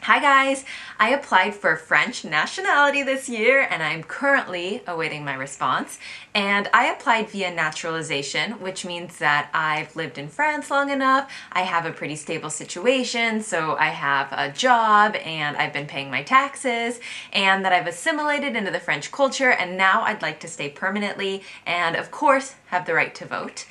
Hi guys! I applied for French nationality this year and I'm currently awaiting my response. And I applied via naturalization, which means that I've lived in France long enough, I have a pretty stable situation, so I have a job and I've been paying my taxes, and that I've assimilated into the French culture, and now I'd like to stay permanently and of course have the right to vote.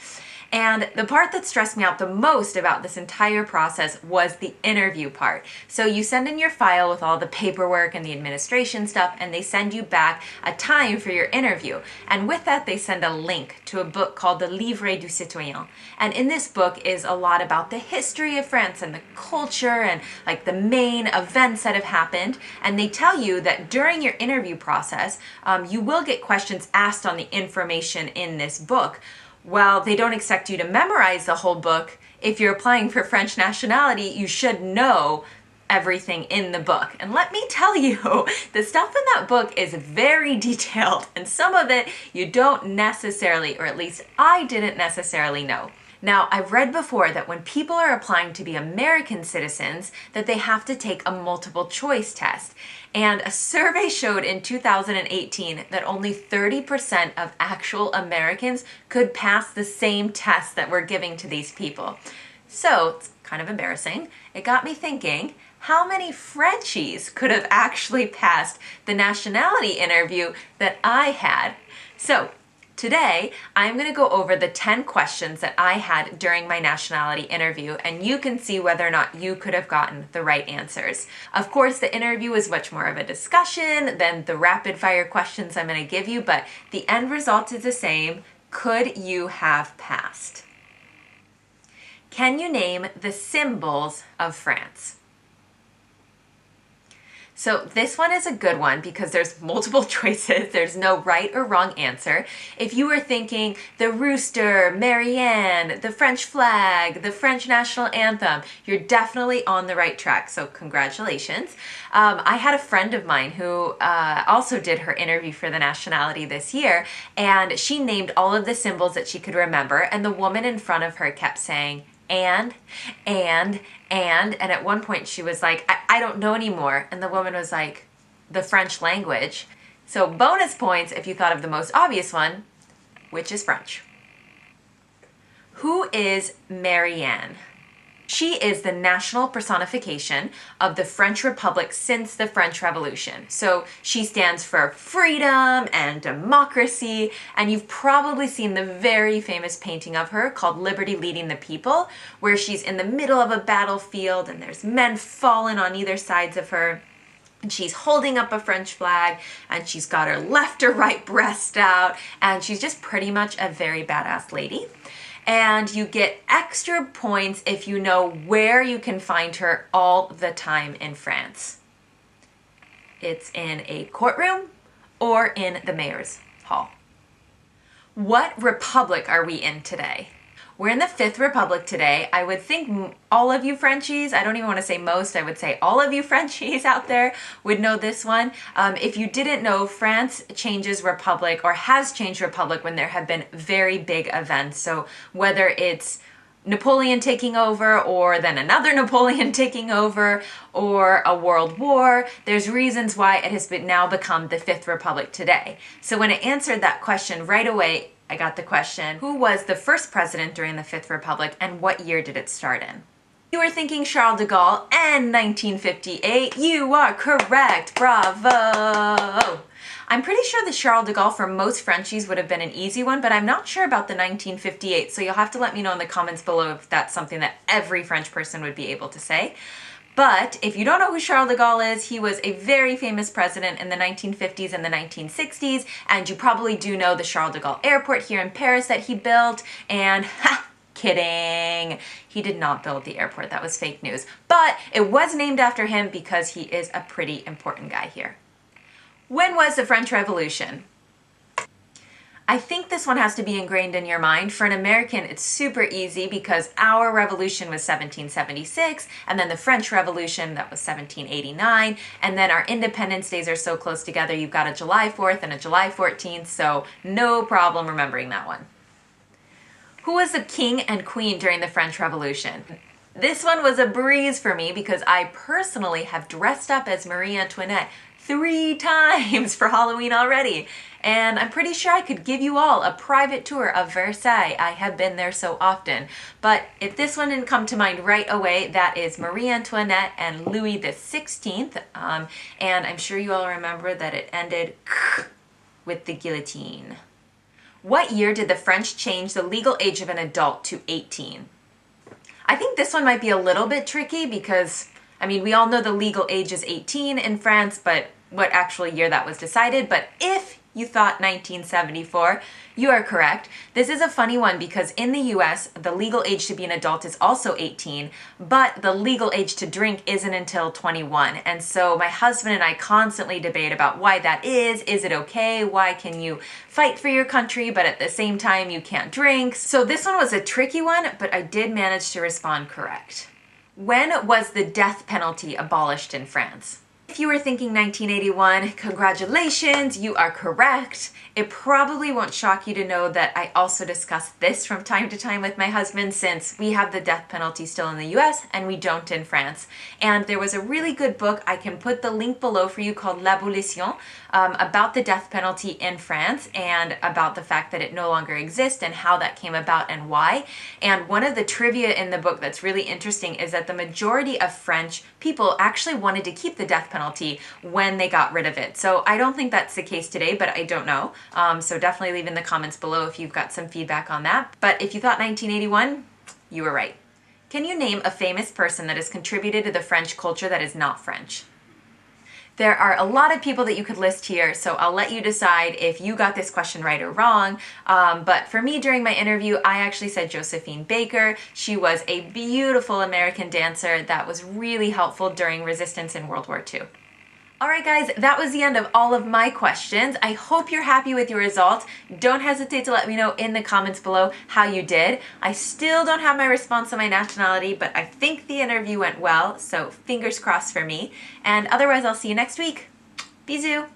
And the part that stressed me out the most about this entire process was the interview part. So you send in your file with all the paperwork and the administration stuff, and they send you back a time for your interview. And with that, they send a link to a book called the Livret du Citoyen. And in this book is a lot about the history of France and the culture and like the main events that have happened. And they tell you that during your interview process, you will get questions asked on the information in this book. While they don't expect you to memorize the whole book, if you're applying for French nationality, you should know everything in the book. And let me tell you, the stuff in that book is very detailed, and some of it you don't necessarily, or at least I didn't necessarily know. Now, I've read before that when people are applying to be American citizens, that they have to take a multiple choice test. And a survey showed in 2018 that only 30% of actual Americans could pass the same test that we're giving to these people. So, it's kind of embarrassing. It got me thinking, how many Frenchies could have actually passed the nationality interview that I had? So, today, I'm going to go over the 10 questions that I had during my nationality interview, and you can see whether or not you could have gotten the right answers. Of course, the interview is much more of a discussion than the rapid fire questions I'm going to give you, but the end result is the same. Could you have passed? Can you name the symbols of France? So this one is a good one because there's multiple choices. There's no right or wrong answer. If you were thinking the rooster, Marianne, the French flag, the French national anthem, you're definitely on the right track. So congratulations. I had a friend of mine who also did her interview for the nationality this year, and she named all of the symbols that she could remember, and the woman in front of her kept saying, and at one point she was like, I don't know anymore. And the woman was like, the French language. So bonus points if you thought of the most obvious one, which is French. Who is Marianne? She is the national personification of the French Republic since the French Revolution. So she stands for freedom and democracy, and you've probably seen the very famous painting of her called Liberty Leading the People, where she's in the middle of a battlefield and there's men fallen on either sides of her. And she's holding up a French flag, and she's got her left or right breast out, and she's just pretty much a very badass lady. And you get extra points if you know where you can find her all the time in France. It's in a courtroom or in the mayor's hall. What republic are we in today? We're in the Fifth Republic today. I would think all of you Frenchies, I don't even want to say most, I would say all of you Frenchies out there would know this one. If you didn't know, France changes republic or has changed republic when there have been very big events. So whether it's Napoleon taking over or then another Napoleon taking over or a world war, there's reasons why it has now become the Fifth Republic today. So when I answered that question right away, I got the question, who was the first president during the Fifth Republic and what year did it start in? You were thinking Charles de Gaulle and 1958. You are correct. Bravo! I'm pretty sure the Charles de Gaulle for most Frenchies would have been an easy one, but I'm not sure about the 1958, so you'll have to let me know in the comments below if that's something that every French person would be able to say. But if you don't know who Charles de Gaulle is, he was a very famous president in the 1950s and the 1960s, and you probably do know the Charles de Gaulle Airport here in Paris that he built, and kidding, he did not build the airport, that was fake news. But it was named after him because he is a pretty important guy here. When was the French Revolution? I think this one has to be ingrained in your mind. For an American, it's super easy because our revolution was 1776, and then the French Revolution, that was 1789, and then our Independence Days are so close together, you've got a July 4th and a July 14th, so no problem remembering that one. Who was the king and queen during the French Revolution? This one was a breeze for me because I personally have dressed up as Marie Antoinette 3 times for Halloween already. And I'm pretty sure I could give you all a private tour of Versailles. I have been there so often. But if this one didn't come to mind right away, that is Marie Antoinette and Louis XVI. And I'm sure you all remember that it ended with the guillotine. What year did the French change the legal age of an adult to 18? I think this one might be a little bit tricky because, I mean, we all know the legal age is 18 in France, but what actual year that was decided. But if you thought 1974, you are correct. This is a funny one because in the US, the legal age to be an adult is also 18, but the legal age to drink isn't until 21. And so my husband and I constantly debate about why that is. Is it okay? Why can you fight for your country, but at the same time you can't drink? So this one was a tricky one, but I did manage to respond correct. When was the death penalty abolished in France? If you were thinking 1981, congratulations, you are correct. It probably won't shock you to know that I also discuss this from time to time with my husband since we have the death penalty still in the US and we don't in France. And there was a really good book, I can put the link below for you, called L'Abolition, about the death penalty in France and about the fact that it no longer exists and how that came about and why. And one of the trivia in the book that's really interesting is that the majority of French people actually wanted to keep the death penalty when they got rid of it. So I don't think that's the case today, but I don't know. So definitely leave in the comments below if you've got some feedback on that. But if you thought 1981, you were right. Can you name a famous person that has contributed to the French culture that is not French? There are a lot of people that you could list here, so I'll let you decide if you got this question right or wrong. But for me, during my interview, I actually said Josephine Baker. She was a beautiful American dancer that was really helpful during resistance in World War II. Alright guys, that was the end of all of my questions. I hope you're happy with your results. Don't hesitate to let me know in the comments below how you did. I still don't have my response on my nationality, but I think the interview went well, so fingers crossed for me. And otherwise, I'll see you next week. Bisous!